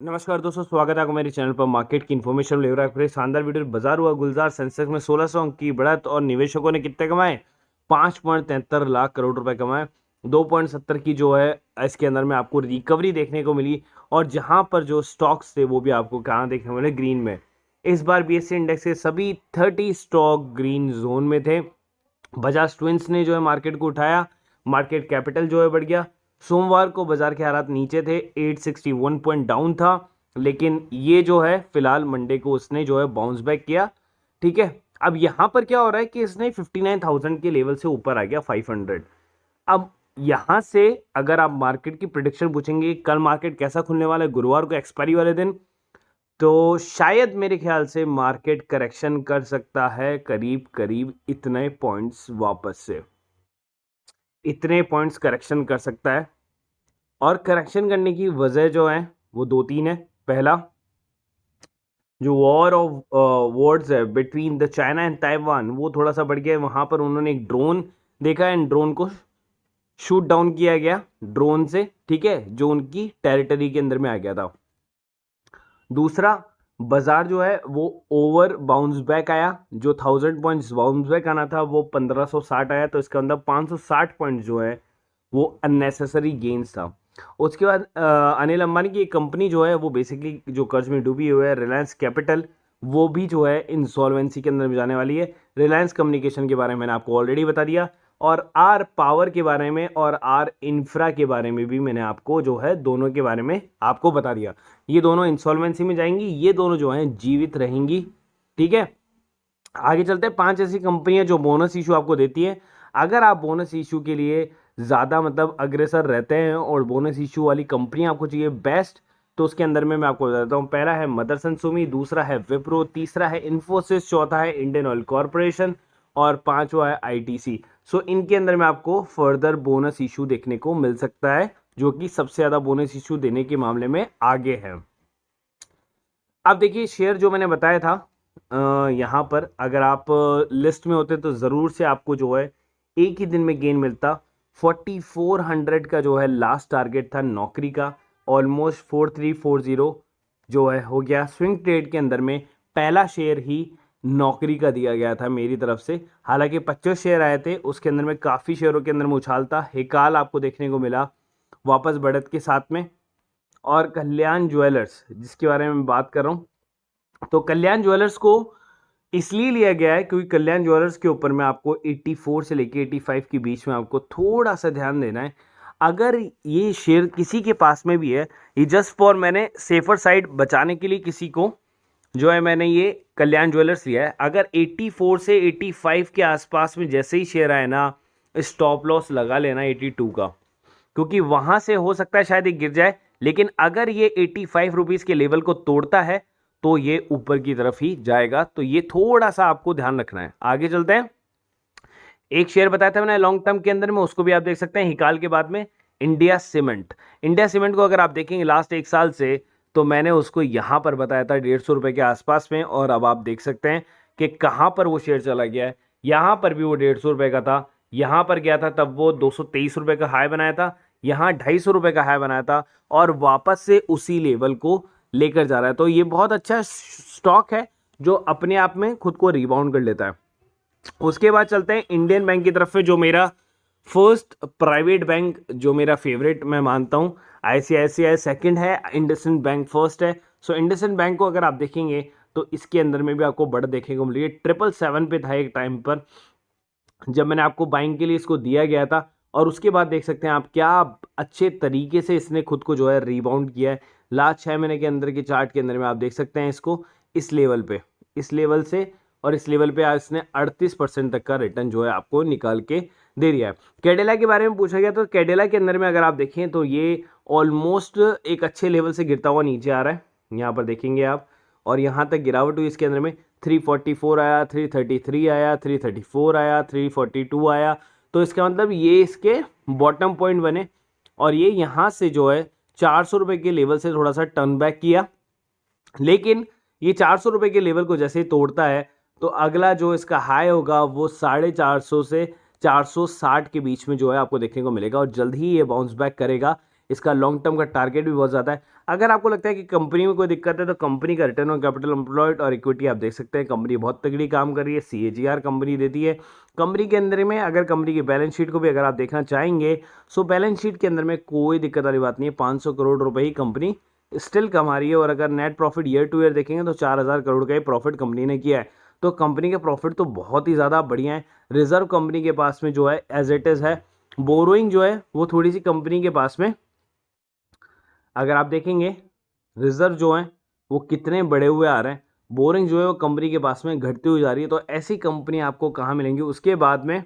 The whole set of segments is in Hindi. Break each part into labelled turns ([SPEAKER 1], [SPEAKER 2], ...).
[SPEAKER 1] नमस्कार दोस्तों, स्वागत है आपका मेरे चैनल पर। मार्केट की इन्फॉर्मेशन ले रहा है। शानदार वीडियो। बाजार हुआ गुलजार, सेंसेक्स में 1600 अंक की बढ़त और निवेशकों ने कितने कमाए? 5.73 लाख करोड़ रुपए कमाए। 2.70 की जो है इसके अंदर में आपको रिकवरी देखने को मिली। और जहां पर जो स्टॉक्स थे वो भी आपको कहाँ देखने को मिले? ग्रीन में। इस बार बीएसई इंडेक्स के सभी 30 स्टॉक ग्रीन जोन में थे। बजाज ट्विंस ने जो है मार्केट को उठाया। मार्केट कैपिटल जो है बढ़ गया। सोमवार को बाजार के हालात नीचे थे, 861 पॉइंट डाउन था, लेकिन ये जो है फिलहाल मंडे को उसने जो है बाउंस बैक किया। ठीक है, अब यहां पर क्या हो रहा है कि इसने 59,000 के लेवल से ऊपर आ गया 500। अब यहां से अगर आप मार्केट की प्रिडिक्शन पूछेंगे कल मार्केट कैसा खुलने वाला है, गुरुवार को एक्सपायरी वाले दिन, तो शायद मेरे ख्याल से मार्केट करेक्शन कर सकता है करीब करीब इतने पॉइंट्स, वापस से इतने पॉइंट्स करेक्शन कर सकता है। और करेक्शन करने की वजह जो है वो दो तीन है। पहला, जो वॉर ऑफ वर्ड्स है between the China and Taiwan, वो थोड़ा सा बढ़ गया है। वहां पर उन्होंने एक ड्रोन देखा एंड ड्रोन को शूट डाउन किया गया ड्रोन से, ठीक है, जो उनकी टेरिटरी के अंदर में आ गया था। दूसरा, बाजार जो है वो ओवर बाउंस बैक आया। जो 1000 पॉइंट्स बाउंस बैक आना था वो 1560 आया, तो इसके अंदर 560 पॉइंट्स जो है वो अननेसेसरी गेन्स था। उसके बाद अनिल अंबानी की एक कंपनी जो है वो बेसिकली जो कर्ज में डूबी हुई है, रिलायंस कैपिटल, वो भी जो है इंसॉल्वेंसी के अंदर में जाने वाली है। रिलायंस कम्युनिकेशन के बारे में मैंने आपको ऑलरेडी बता दिया, और आर पावर के बारे में और आर इंफ्रा के बारे में भी मैंने आपको जो है दोनों के बारे में आपको बता दिया। ये दोनों इंसॉल्वेंसी में जाएंगी, ये दोनों जो हैं जीवित रहेंगी। ठीक है, आगे चलते हैं। 5 ऐसी कंपनियां जो बोनस इशू आपको देती है। अगर आप बोनस इशू के लिए ज़्यादा मतलब अग्रेसर रहते हैं और बोनस इशू वाली कंपनियां आपको चाहिए बेस्ट, तो उसके अंदर में मैं आपको बताता हूँ। पहला है मदरसन सुमी, दूसरा है विप्रो, तीसरा है इन्फोसिस, चौथा है इंडियन ऑयल कॉरपोरेशन और पांचवा है आईटीसी। सो इनके अंदर में आपको फर्दर बोनस इशू देखने को मिल सकता है, जो कि सबसे ज़्यादा बोनस इशू देने के मामले में आगे है। अब देखिए, शेयर जो मैंने बताया था, यहाँ पर अगर आप लिस्ट में होते तो ज़रूर से आपको जो है एक ही दिन में गेन मिलता। 4400 का जो है लास्ट टारगेट था नौकरी का, ऑलमोस्ट 4340 जो है हो गया। स्विंग ट्रेड के अंदर में पहला शेयर ही नौकरी का दिया गया था मेरी तरफ से। हालांकि 25 शेयर आए थे, उसके अंदर में काफ़ी शेयरों के अंदर में उछाल था। हिकाल आपको देखने को मिला वापस बढ़त के साथ में। और कल्याण ज्वेलर्स जिसके बारे में बात कर रहा हूँ, तो कल्याण ज्वेलर्स को इसलिए लिया गया है क्योंकि कल्याण ज्वेलर्स के ऊपर में आपको 84 से लेके 85 के बीच में आपको थोड़ा सा ध्यान देना है। अगर ये शेयर किसी के पास में भी है, ये जस्ट फॉर मैंने सेफर साइड बचाने के लिए किसी को जो है मैंने ये कल्याण ज्वेलर्स लिया है। अगर 84 से 85 के आसपास में जैसे ही शेयर आए ना, स्टॉप लॉस लगा लेना 82 का, क्योंकि वहां से हो सकता है शायद ये गिर जाए। लेकिन अगर ये 85 रुपीज़ के लेवल को तोड़ता है तो ये ऊपर की तरफ ही जाएगा। तो ये थोड़ा सा आपको ध्यान रखना है। आगे चलते हैं। एक शेयर बताया था मैंने लॉन्ग टर्म के अंदर में, उसको भी आप देख सकते हैं। हिकाल के बाद में इंडिया सीमेंट। इंडिया सीमेंट को अगर आप देखेंगे लास्ट एक साल से, तो मैंने उसको यहां पर बताया था 150 रुपए के आसपास में, और अब आप देख सकते हैं कि कहां पर वो शेयर चला गया है। यहां पर भी वो 150 रुपए का था, यहां पर गया था तब वो 223 रुपए का हाई बनाया था, यहां 250 रुपए का हाई बनाया था, और वापस से उसी लेवल को लेकर जा रहा है। तो ये बहुत अच्छा स्टॉक है जो अपने आप में खुद को रिबाउंड कर लेता है। उसके बाद चलते हैं इंडियन बैंक की तरफ से, जो मेरा फर्स्ट प्राइवेट बैंक, जो मेरा फेवरेट मैं मानता हूं। आईसीआईसीआई सेकंड है, इंडसइंड बैंक फर्स्ट है। सो इंडसइंड बैंक को अगर आप देखेंगे तो इसके अंदर में भी आपको बढ़त देखने को मिली है। 777 पे था एक टाइम पर जब मैंने आपको बाइंग के लिए इसको दिया गया था, और उसके बाद देख सकते हैं आप क्या अच्छे तरीके से इसने खुद को जो है रिबाउंड किया है। लास्ट 6 महीने के अंदर के चार्ट के अंदर में आप देख सकते हैं इसको इस लेवल पे, इस लेवल से और इस लेवल पे आज इसने 38% तक का रिटर्न जो है आपको निकाल के दे दिया है। कैडेला के बारे में पूछा गया, तो कैडेला के अंदर में अगर आप देखें तो ये ऑलमोस्ट एक अच्छे लेवल से गिरता हुआ नीचे आ रहा है, यहाँ पर देखेंगे आप, और यहाँ तक गिरावट हुई इसके अंदर में। 344 आया, 333 आया, 334 आया, 342 आया। तो इसका मतलब ये इसके बॉटम पॉइंट बने, और ये यहाँ से जो है 400 रुपये के लेवल से थोड़ा सा टर्न बैक किया। लेकिन ये 400 रुपये के लेवल को जैसे ही तोड़ता है तो अगला जो इसका हाई होगा वो 450 से 460 के बीच में जो है आपको देखने को मिलेगा, और जल्द ही ये बाउंस बैक करेगा। इसका लॉन्ग टर्म का टारगेट भी बहुत ज़्यादा है। अगर आपको लगता है कि कंपनी में कोई दिक्कत है तो कंपनी का रिटर्न ऑन कैपिटल एम्प्लॉयड और इक्विटी आप देख सकते हैं, कंपनी बहुत तगड़ी काम कर रही है, CAGR कंपनी देती है। कंपनी के अंदर में अगर कंपनी की बैलेंस शीट को भी अगर आप देखना चाहेंगे, सो बैलेंस शीट के अंदर में कोई दिक्कत वाली बात नहीं है, 500 करोड़ रुपए ही कंपनी स्टिल कमा रही है। और अगर net profit year two year देखेंगे तो 4000 करोड़ का ही प्रॉफिट कंपनी ने किया है। तो कंपनी के प्रॉफिट तो बहुत ही ज़्यादा बढ़िया है। रिजर्व कंपनी के पास में जो है एज इट इज़ है। बोरोइंग जो है वो थोड़ी सी कंपनी के पास में अगर आप देखेंगे रिजर्व जो है वो कितने बड़े हुए आ रहे हैं, बोरिंग जो है वो कंपनी के पास में घटती हुई जा रही है। तो ऐसी कंपनी आपको कहाँ मिलेंगी। उसके बाद में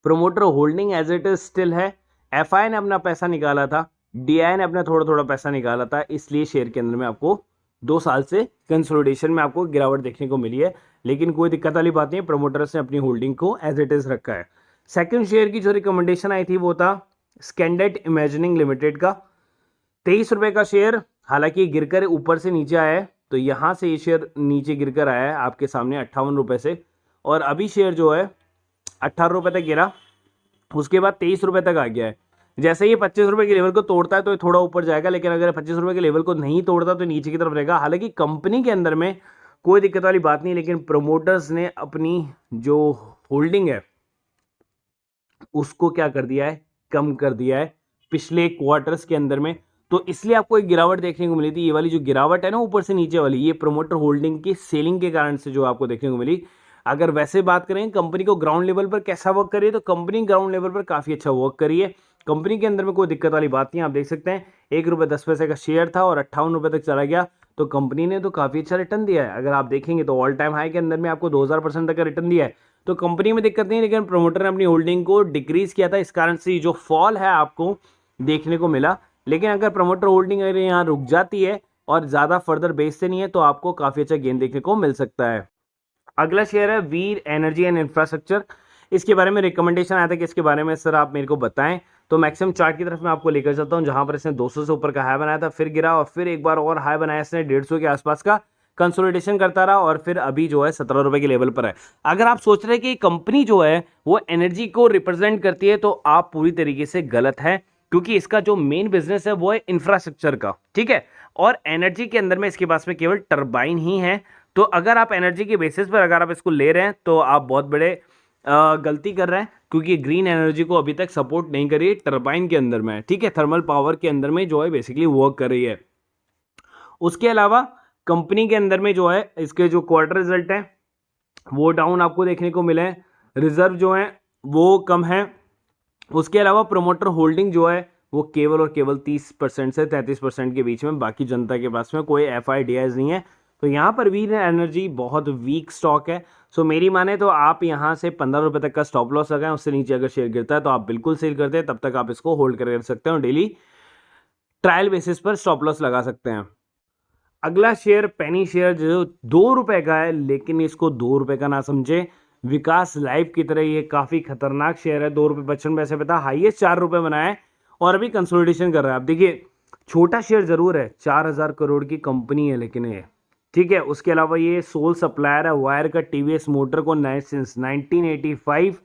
[SPEAKER 1] promoter holding as it is still है। FI ने अपना पैसा निकाला था, DI ने अपना थोड़ा थोड़ा पैसा निकाला था, इसलिए शेयर के अंदर में आपको 2 साल से कंसोलिडेशन में आपको गिरावट देखने को मिली है। लेकिन कोई दिक्कत वाली बात नहीं है, प्रोमोटर्स ने अपनी होल्डिंग को एज इट इज रखा है। सेकंड शेयर की जो रिकमेंडेशन आई थी वो था स्कैंडेट इमेजिनिंग लिमिटेड का, 23 रुपए का शेयर। हालांकि गिरकर ऊपर से नीचे आया है, तो यहाँ से ये शेयर नीचे गिरकर आया है आपके सामने 58 रुपए से, और अभी शेयर जो है 18 रुपए तक गिरा, उसके बाद 23 रुपए तक आ गया है। जैसे ये 25 रुपए के लेवल को तोड़ता है तो ये थोड़ा ऊपर जाएगा, लेकिन अगर 25 रुपए के लेवल को नहीं तोड़ता तो नीचे की तरफ रहेगा। हालांकि कंपनी के अंदर में कोई दिक्कत वाली बात नहीं, लेकिन प्रमोटर्स ने अपनी जो होल्डिंग है उसको क्या कर दिया है, कम कर दिया है पिछले क्वार्टर्स के अंदर में। तो इसलिए आपको एक गिरावट देखने को मिली थी। ये वाली जो गिरावट है ना ऊपर से नीचे वाली, ये प्रोमोटर होल्डिंग की सेलिंग के कारण से जो आपको देखने को मिली। अगर वैसे बात करें कंपनी को ग्राउंड लेवल पर कैसा वर्क करिए, तो कंपनी ग्राउंड लेवल पर काफी अच्छा वर्क करी है। कंपनी के अंदर में कोई दिक्कत वाली बात नहीं। आप देख सकते हैं 1 रुपये 10 पैसे का शेयर था और 58 रुपये तक चला गया, तो कंपनी ने तो काफी अच्छा रिटर्न दिया है। अगर आप देखेंगे तो ऑल टाइम हाई के अंदर में आपको 2000% तक का रिटर्न दिया है, तो कंपनी में दिक्कत नहीं। लेकिन प्रोमोटर ने अपनी होल्डिंग को डिक्रीज किया था, इस कारण से जो फॉल है आपको देखने को मिला। लेकिन अगर प्रमोटर होल्डिंग अगर यहाँ रुक जाती है और ज़्यादा फर्दर बेचते नहीं है तो आपको काफ़ी अच्छा गेन देखने को मिल सकता है। अगला शेयर है वीर एनर्जी एंड इंफ्रास्ट्रक्चर। इसके बारे में रिकमेंडेशन आया था कि इसके बारे में सर आप मेरे को बताएं, तो मैक्सिमम चार्ट की तरफ मैं आपको लेकर चलता हूं, जहां पर इसने 200 से ऊपर का हाई बनाया था, फिर गिरा और फिर एक बार और हाई बनाया इसने 150 के आसपास का, कंसोलिडेशन करता रहा और फिर अभी जो है 17 रुपए के लेवल पर है। अगर आप सोच रहे हैं कि कंपनी जो है वो एनर्जी को रिप्रेजेंट करती है, तो आप पूरी तरीके से गलत है, क्योंकि इसका जो मेन बिजनेस है वो है इंफ्रास्ट्रक्चर का, ठीक है। और एनर्जी के अंदर में इसके पास में केवल टरबाइन ही है। तो अगर आप एनर्जी के बेसिस पर अगर आप इसको ले रहे हैं तो आप बहुत बड़े गलती कर रहे हैं, क्योंकि ग्रीन एनर्जी को अभी तक सपोर्ट नहीं करी है टरबाइन के अंदर में, ठीक है, थर्मल पावर के अंदर में जो है बेसिकली वर्क कर रही है। उसके अलावा कंपनी के अंदर में जो है इसके जो क्वार्टर रिजल्ट है वो डाउन आपको देखने को मिले हैं, रिजर्व जो है वो कम है। उसके अलावा प्रोमोटर होल्डिंग जो है वो केवल और केवल 30% से 33% के बीच में, बाकी जनता के पास में कोई FIDs नहीं है। तो यहाँ पर वीर एनर्जी बहुत वीक स्टॉक है। सो मेरी माने तो आप यहाँ से 15 रुपये तक का स्टॉप लॉस लगाएं, उससे नीचे अगर शेयर गिरता है तो आप बिल्कुल सेल करते हैं, तब तक आप इसको होल्ड कर सकते हैं और डेली ट्रायल बेसिस पर स्टॉप लॉस लगा सकते हैं। अगला शेयर पेनी शेयर जो 2 रुपए का है, लेकिन इसको 2 रुपए का ना समझे, विकास लाइफ की तरह ये काफी खतरनाक शेयर है। 2 रुपये 55 पैसे पे था, हाईएस्ट 4 रुपए बनाया है और अभी कंसोलिडेशन कर रहा है। आप देखिए छोटा शेयर जरूर है, 4000 करोड़ की कंपनी है लेकिन ये, ठीक है। उसके अलावा ये सोल सप्लायर है वायर का TVS मोटर को सिंस 1985,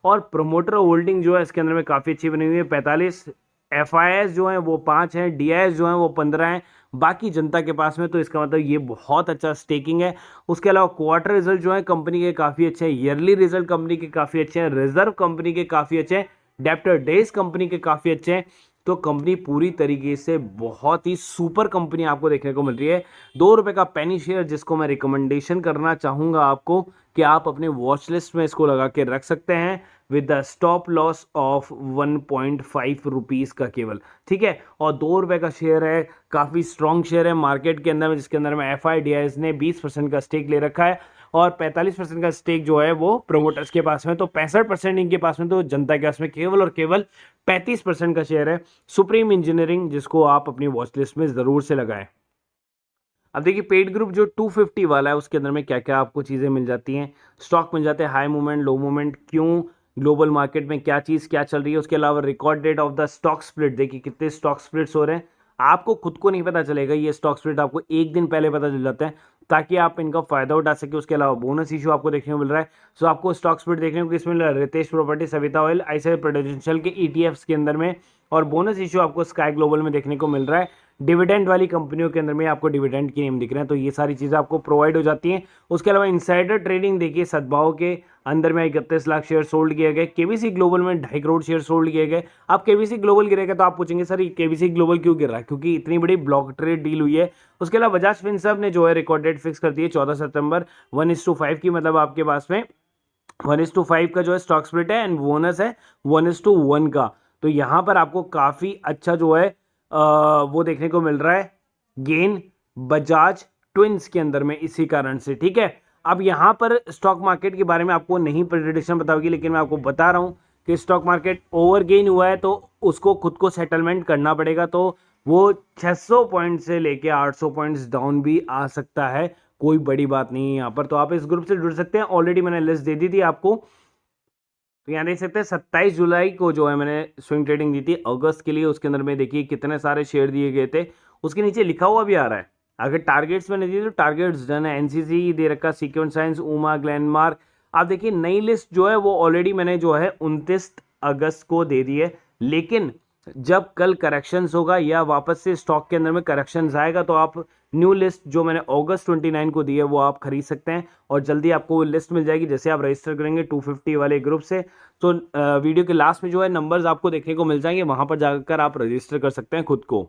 [SPEAKER 1] और प्रोमोटर होल्डिंग जो है इसके अंदर में काफ़ी अच्छी बनी हुई है, 45। FIs जो है वो 5 हैं, DIs जो है वो 15 हैं, बाकी जनता के पास में। तो इसका मतलब ये बहुत अच्छा स्टेकिंग है। उसके अलावा क्वार्टर रिजल्ट जो है कंपनी के काफ़ी अच्छे हैं, ईयरली रिजल्ट कंपनी के काफ़ी अच्छे हैं, रिजर्व कंपनी के काफ़ी अच्छे हैं, डेप्टर डेज कंपनी के काफ़ी अच्छे हैं। तो कंपनी पूरी तरीके से बहुत ही सुपर कंपनी आपको देखने को मिल रही है। 2 रुपए का पेनी शेयर, जिसको मैं रिकमेंडेशन करना चाहूँगा आपको कि आप अपने वॉच लिस्ट में इसको लगा के रख सकते हैं with the stop loss of 1.5 rupees का केवल, ठीक है। और 2 रुपए का शेयर है, काफ़ी स्ट्रॉन्ग शेयर है मार्केट के अंदर में, जिसके अंदर में FIDs ने 20% का स्टेक ले रखा है और 45% का स्टेक जो है वो प्रोमोटर्स के पास में। तो 65% इनके पास में, तो जनता के पास में केवल और केवल 35% का शेयर है। सुप्रीम इंजीनियरिंग, जिसको आप अपनी वॉच लिस्ट में ज़रूर से लगाएं। अब देखिए पेड ग्रुप जो 250 वाला है, उसके अंदर में क्या क्या आपको चीज़ें मिल जाती हैं, स्टॉक मिल जाते हैं, हाई मूवमेंट, लो मूवमेंट, क्यों ग्लोबल मार्केट में क्या चीज़ क्या चल रही है। उसके अलावा record date of the stock split, देखिए कितने स्टॉक स्प्लिट्स हो रहे हैं, आपको खुद को नहीं पता चलेगा, ये स्टॉक स्प्लिट आपको एक दिन पहले पता चल जाता है, ताकि आप इनका फायदा उठा सके। उसके अलावा बोनस इशू आपको देखने को मिल रहा है। सो आपको स्टॉक स्प्लिट देखने को किसमें मिल रहा है, Ritesh property, Savita oil, ICICI Prudential के ETFs के अंदर में और बोनस इश्यू आपको स्काई ग्लोबल में देखने को मिल रहा है। डिविडेंड वाली कंपनियों के अंदर में आपको डिविडेंड की नेम दिख रहे हैं, तो ये सारी चीज़ें आपको प्रोवाइड हो जाती हैं। उसके अलावा इनसाइडर ट्रेडिंग देखिए, सद्भाव के अंदर में 31 लाख शेयर सोल्ड किए गए, केबीसी ग्लोबल में 2.5 करोड़ शेयर सोल्ड किए गए। अब केबीसी ग्लोबल गिरेगा तो आप पूछेंगे सर केबीसी ग्लोबल क्यों गिर रहा है, क्योंकि इतनी बड़ी ब्लॉक ट्रेड डील हुई है। उसके अलावा बजाज फिनसर्व ने जो है रिकॉर्ड डेट फिक्स कर दी है 14 सितंबर 1:5 की, मतलब आपके पास में 1:5 का जो है स्टॉक स्प्लिट है एंड बोनस है 1:1 का। तो यहाँ पर आपको काफ़ी अच्छा जो है वो देखने को मिल रहा है गेन बजाज ट्विंस के अंदर में, इसी कारण से। ठीक है, अब यहाँ पर स्टॉक मार्केट के बारे में आपको नहीं प्रेडिक्शन बताओगी, लेकिन मैं आपको बता रहा हूँ कि स्टॉक मार्केट ओवर गेन हुआ है तो उसको खुद को सेटलमेंट करना पड़ेगा। तो वो 600 पॉइंट से लेके 800 पॉइंट्स डाउन भी आ सकता है, कोई बड़ी बात नहीं है यहाँ पर। तो आप इस ग्रुप से जुड़ सकते हैं, ऑलरेडी मैंने लिस्ट दे दी थी आपको। तो यहाँ देख सकते हैं 27 जुलाई को जो है मैंने स्विंग ट्रेडिंग दी थी अगस्त के लिए। उसके अंदर में देखिए कितने सारे शेयर दिए गए थे, उसके नीचे लिखा हुआ भी आ रहा है। अगर टारगेट्स मैंने दिए तो टारगेट्स डन है, एनसीसी दे रखा, सीक्वेंट साइंस, उमा, ग्लेनमार्क। आप देखिए नई लिस्ट जो है वो ऑलरेडी मैंने जो है 29 अगस्त को दे दी है, लेकिन जब कल करेक्शंस होगा या वापस से स्टॉक के अंदर में करेक्शंस आएगा तो आप न्यू लिस्ट जो मैंने अगस्त 29 को दी है वो आप खरीद सकते हैं, और जल्दी आपको वो लिस्ट मिल जाएगी जैसे आप रजिस्टर करेंगे 250 वाले ग्रुप से। तो वीडियो के लास्ट में जो है नंबर्स आपको देखने को मिल जाएंगे, वहां पर जाकर आप रजिस्टर कर सकते हैं खुद को।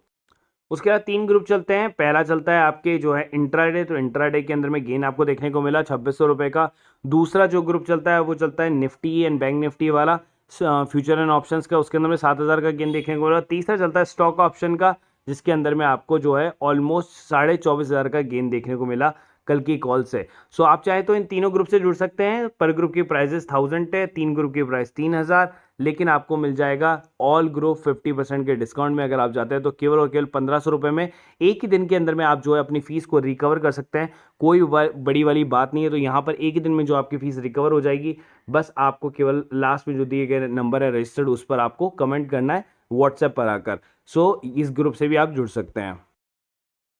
[SPEAKER 1] उसके बाद 3 ग्रुप चलते हैं। पहला चलता है आपके जो है इंट्राडे, तो इंट्राडे के अंदर में गेन आपको देखने को मिला 2600 रुपए का। दूसरा जो ग्रुप चलता है वो चलता है निफ्टी एंड बैंक निफ्टी वाला, फ्यूचर एंड ऑप्शंस का, उसके अंदर में 7000 का गेन देखने को मिला। तीसरा चलता है स्टॉक ऑप्शन का, जिसके अंदर में आपको जो है ऑलमोस्ट 24,500 का गेन देखने को मिला कल की कॉल से। सो आप चाहे तो इन तीनों ग्रुप से जुड़ सकते हैं। पर ग्रुप की प्राइजेस 1000 है, 3 ग्रुप की प्राइस 3000, लेकिन आपको मिल जाएगा ऑल ग्रुप 50% के डिस्काउंट में। अगर आप जाते हैं तो केवल और केवल 1500 रुपये में एक ही दिन के अंदर में आप जो है अपनी फीस को रिकवर कर सकते हैं। कोई बड़ी वाली बात नहीं है। तो यहाँ पर एक ही दिन में जो आपकी फीस रिकवर हो जाएगी, बस आपको केवल लास्ट में जो दिए गए नंबर है रजिस्टर्ड, उस पर आपको कमेंट करना है व्हाट्सएप पर आकर। सो इस ग्रुप से भी आप जुड़ सकते हैं।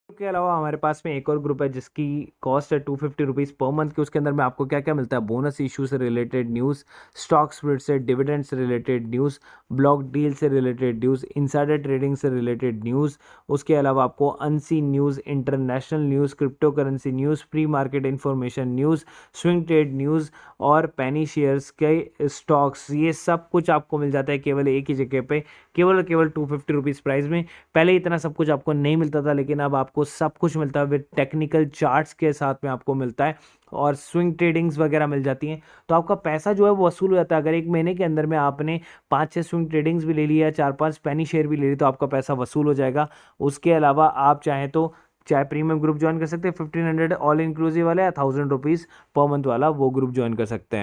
[SPEAKER 1] के अलावा हमारे पास में एक और ग्रुप है जिसकी कॉस्ट है 250 रुपीज़ पर मंथ की। उसके अंदर में आपको क्या क्या मिलता है, बोनस इशू से रिलेटेड न्यूज़, स्टॉक स्प्लिट से, डिविडेंड से रिलेटेड न्यूज़, ब्लॉक डील से रिलेटेड न्यूज़, इनसाइडर ट्रेडिंग से रिलेटेड न्यूज़। उसके अलावा आपको unseen news, international news, crypto currency news, pre market information news, swing trade news और पेनी शेयर्स के स्टॉक्स, ये सब कुछ आपको मिल जाता है केवल एक ही जगह पे, केवल और केवल 250 रुपीज़ प्राइस में। पहले इतना सब कुछ आपको नहीं मिलता था, लेकिन अब आपको सब कुछ मिलता है विद टेक्निकल चार्ट्स के साथ में आपको मिलता है, और स्विंग ट्रेडिंग्स वगैरह मिल जाती हैं। तो आपका पैसा जो है वो वसूल हो जाता है। अगर एक महीने के अंदर में आपने 5-6 स्विंग ट्रेडिंग्स भी ले लिया, 4-5 पेनी शेयर भी ले ली, तो आपका पैसा वसूल हो जाएगा। उसके अलावा आप चाहें तो चाहे प्रीमियम ग्रुप ज्वाइन कर सकते हैं 1500 ऑल इंक्लूसिव वाला, या 1000 रुपीज़ पर मंथ वाला वो ग्रुप ज्वाइन कर सकते हैं।